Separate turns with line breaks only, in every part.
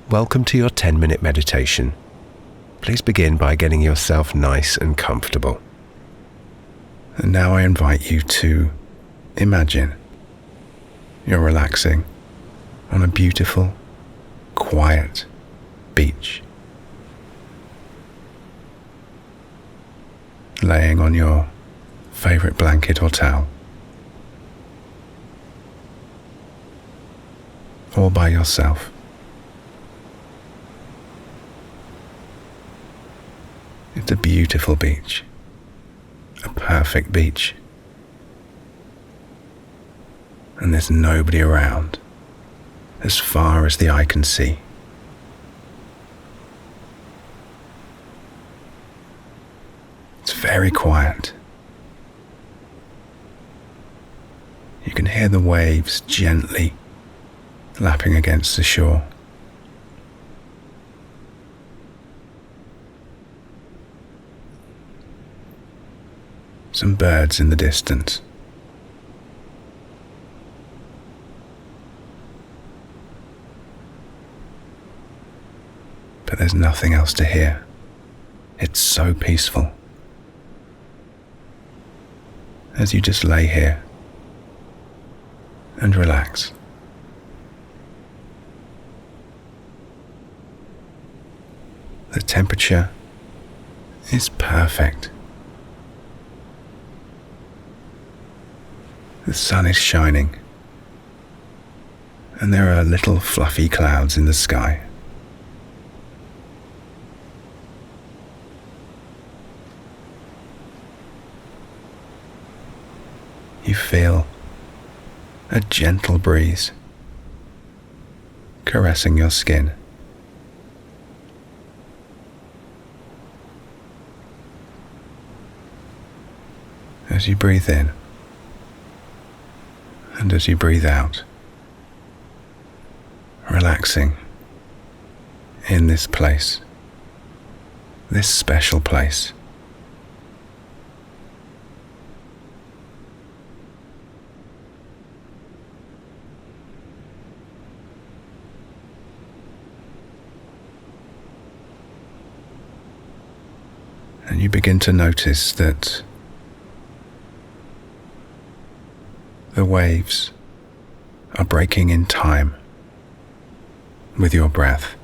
Welcome to your 10-minute meditation. Please begin by getting yourself nice and comfortable.
And now I invite you to imagine you're relaxing on a beautiful, quiet beach. Laying on your favorite blanket or towel. All by yourself. It's a beautiful beach. A perfect beach. And there's nobody around as far as the eye can see. It's very quiet. You can hear the waves gently lapping against the shore. Some birds in the distance. But there's nothing else to hear. It's so peaceful. As you just lay here and relax. The temperature is perfect. The sun is shining, and there are little fluffy clouds in the sky. You feel a gentle breeze caressing your skin. As you breathe in, and as you breathe out, relaxing in this place, this special place. And you begin to notice that the waves are breaking in time with your breath.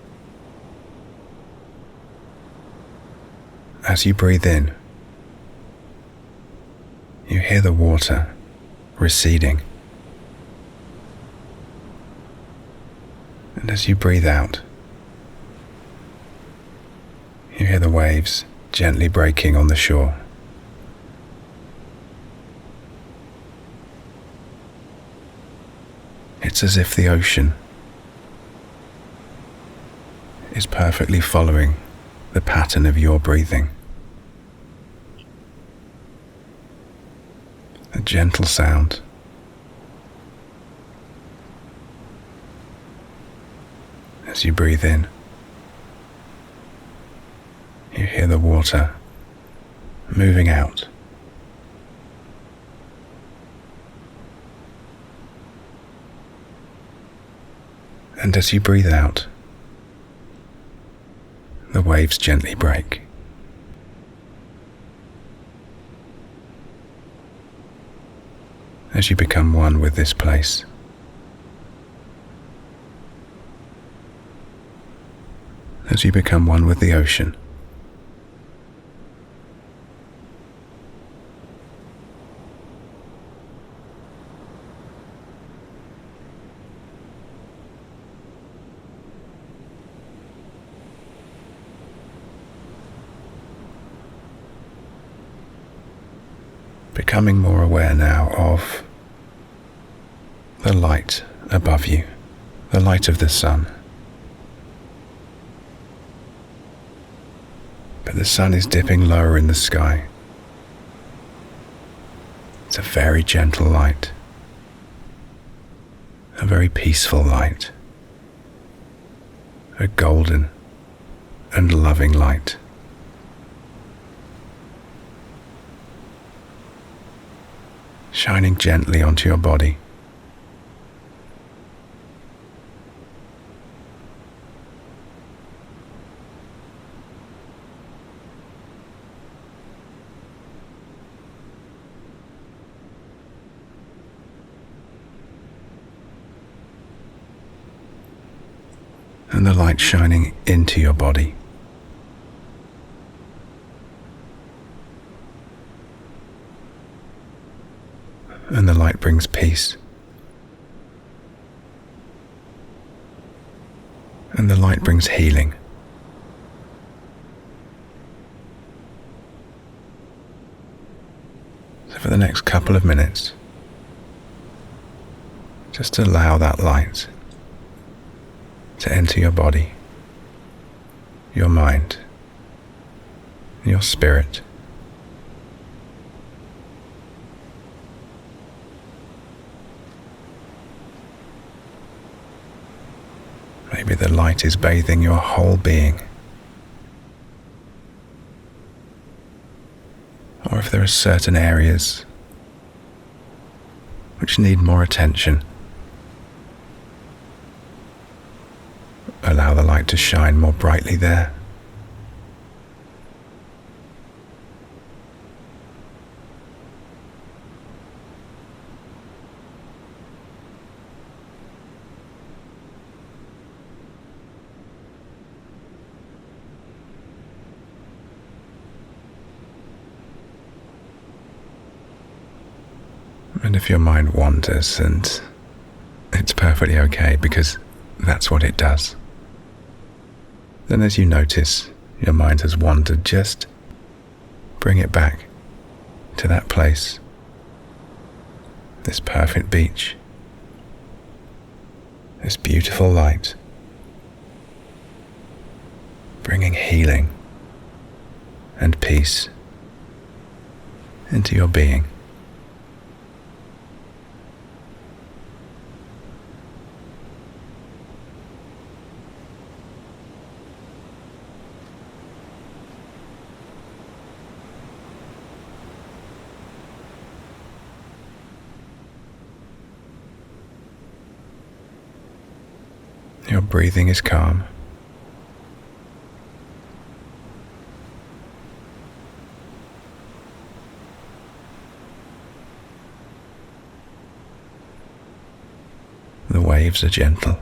As you breathe in, you hear the water receding. And as you breathe out, you hear the waves gently breaking on the shore. It's as if the ocean is perfectly following the pattern of your breathing. A gentle sound. As you breathe in, you hear the water moving out. And as you breathe out, the waves gently break. As you become one with this place. As you become one with the ocean. Becoming more aware now of the light above you, the light of the sun. But the sun is dipping lower in the sky. It's a very gentle light, a very peaceful light, a golden and loving light. Shining gently onto your body. and the light shining into your body. And the light brings peace. And the light brings healing. So for the next couple of minutes, just allow that light to enter your body, your mind, your spirit. Maybe the light is bathing your whole being. Or if there are certain areas which need more attention, allow the light to shine more brightly there. And if your mind wanders, and it's perfectly okay because that's what it does, then as you notice your mind has wandered, just bring it back to that place, this perfect beach, this beautiful light, bringing healing and peace into your being. Your breathing is calm. The waves are gentle.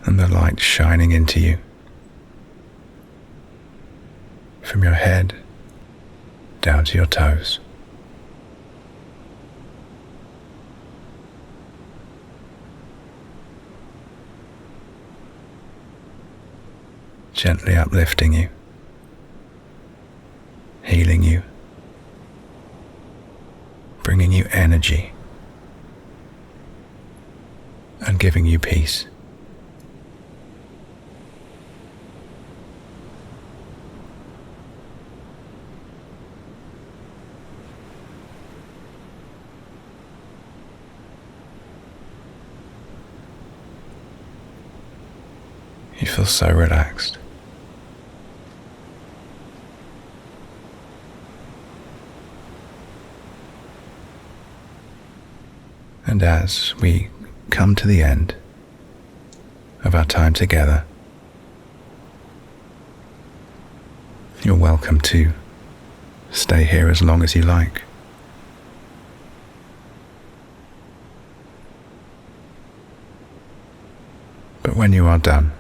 And the light shining into you from your head down to your toes. Gently uplifting you, healing you, bringing you energy, and giving you peace. You feel so relaxed. And as we come to the end of our time together, you're welcome to stay here as long as you like. But when you are done,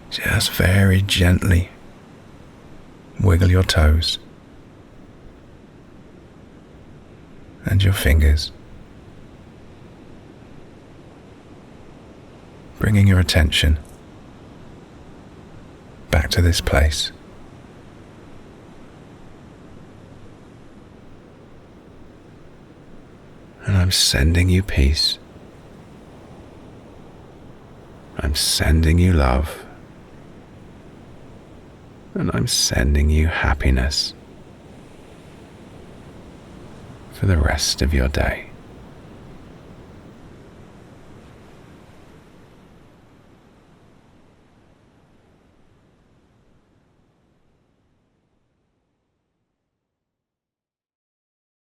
just very gently wiggle your toes and your fingers, bringing your attention back to this place. And I'm sending you peace. I'm sending you love. And I'm sending you happiness for the rest of your day.